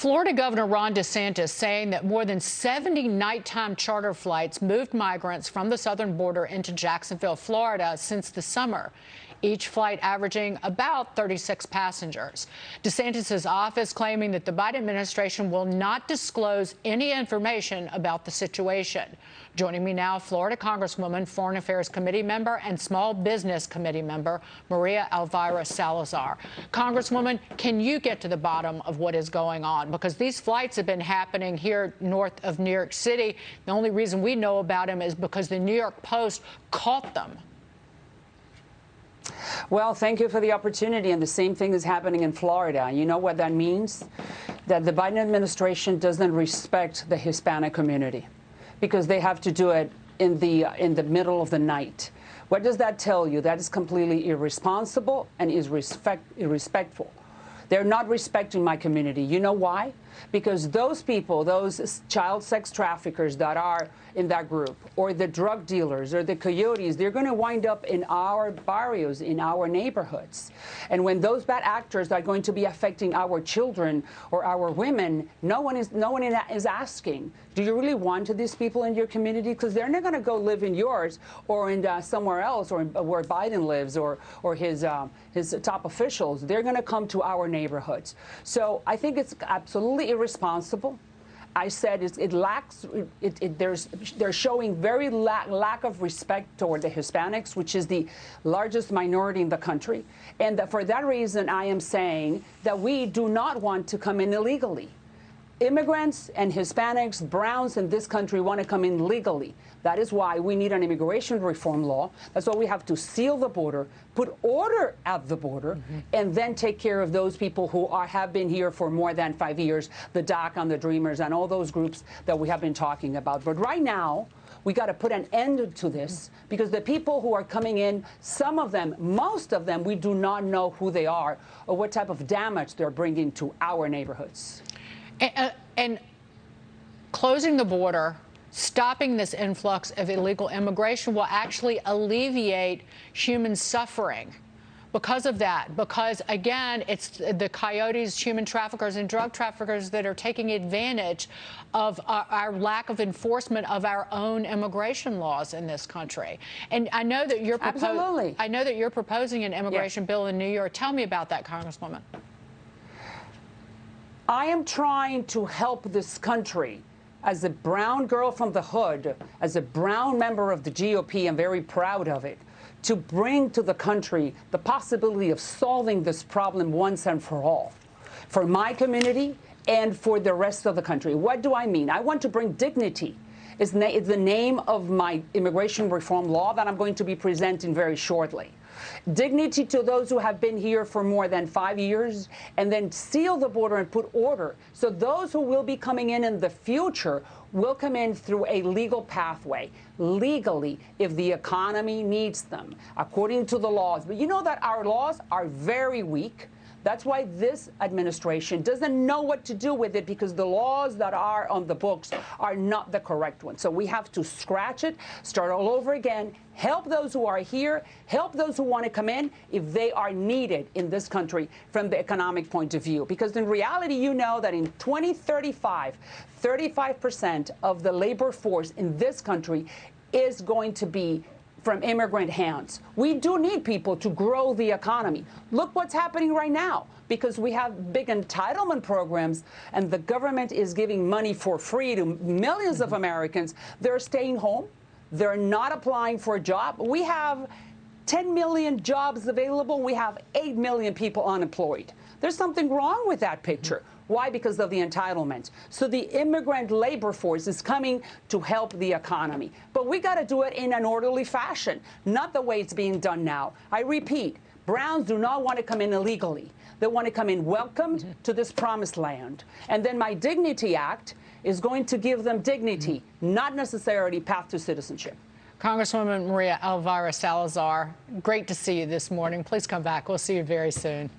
Florida Governor Ron DeSantis saying that more than 70 nighttime charter flights moved migrants from the southern border into Jacksonville, Florida since the summer, each flight averaging about 36 passengers. DeSantis' office claiming that the Biden administration will not disclose any information about the situation. Joining me now, Florida Congresswoman, Foreign Affairs Committee member and Small Business Committee member Maria Elvira Salazar. Congresswoman, can you get to the bottom of what is going on? Because these flights have been happening here north of New York City. The only reason we know about them is because the New York Post caught them. Well, thank you for the opportunity, and the same thing is happening in Florida. You know what that means? That the Biden administration doesn't respect the Hispanic community because they have to do it in the middle of the night. What does that tell you? That is completely irresponsible and irrespectful. They're not respecting my community. You know why? Because those people, those child sex traffickers that are in that group, or the drug dealers, or the coyotes, they're going to wind up in our barrios, in our neighborhoods. And when those bad actors are going to be affecting our children or our women, no one is asking, do you really want these people in your community? Because they're not going to go live in yours or in somewhere else, or where Biden lives, or his top officials. They're going to come to our neighborhoods. So I think it's absolutely irresponsible. I said they're showing very lack of respect toward the Hispanics, which is the largest minority in the country. And for that reason, I am saying that we do not want to come in illegally. Immigrants and Hispanics, Browns in this country want to come in legally. That is why we need an immigration reform law. That's why we have to seal the border, put order at the border, and then take care of those people who have been here for more than 5 years, the DACA and the Dreamers and all those groups that we have been talking about. But right now, we got to put an end to this, because the people who are coming in, some of them, most of them, we do not know who they are or what type of damage they're bringing to our neighborhoods. And closing the border, stopping this influx of illegal immigration will actually alleviate human suffering because of that. Because, again, it's the coyotes, human traffickers, and drug traffickers that are taking advantage of our lack of enforcement of our own immigration laws in this country. And I know that you're proposing an immigration bill in New York. Tell me about that, Congresswoman. I am trying to help this country. As a brown girl from the hood, as a brown member of the GOP, I'm very proud of it, to bring to the country the possibility of solving this problem once and for all, for my community and for the rest of the country. What do I mean? I want to bring dignity. It's the name of my immigration reform law that I'm going to be presenting very shortly. Dignity to those who have been here for more than 5 years, and then seal the border and put order. So those who will be coming in the future will come in through a legal pathway, legally, if the economy needs them, according to the laws. But you know that our laws are very weak. That's why this administration doesn't know what to do with it, because the laws that are on the books are not the correct ones. So we have to scratch it, start all over again, help those who are here, help those who want to come in if they are needed in this country from the economic point of view. Because in reality, you know that in 2035, 35% of the labor force in this country is going to be from immigrant hands. We do need people to grow the economy. Look what's happening right now, because we have big entitlement programs and the government is giving money for free to millions of Americans. They're staying home. They're not applying for a job. We have 10 million jobs available. We have 8 million people unemployed. There's something wrong with that picture. Why? Because of the entitlement. So the immigrant labor force is coming to help the economy. But we got to do it in an orderly fashion, not the way it's being done now. I repeat, Browns do not want to come in illegally. They want to come in welcomed to this promised land. And then my Dignity Act is going to give them dignity, not necessarily path to citizenship. Congresswoman Maria Elvira Salazar, great to see you this morning. Please come back. We'll see you very soon.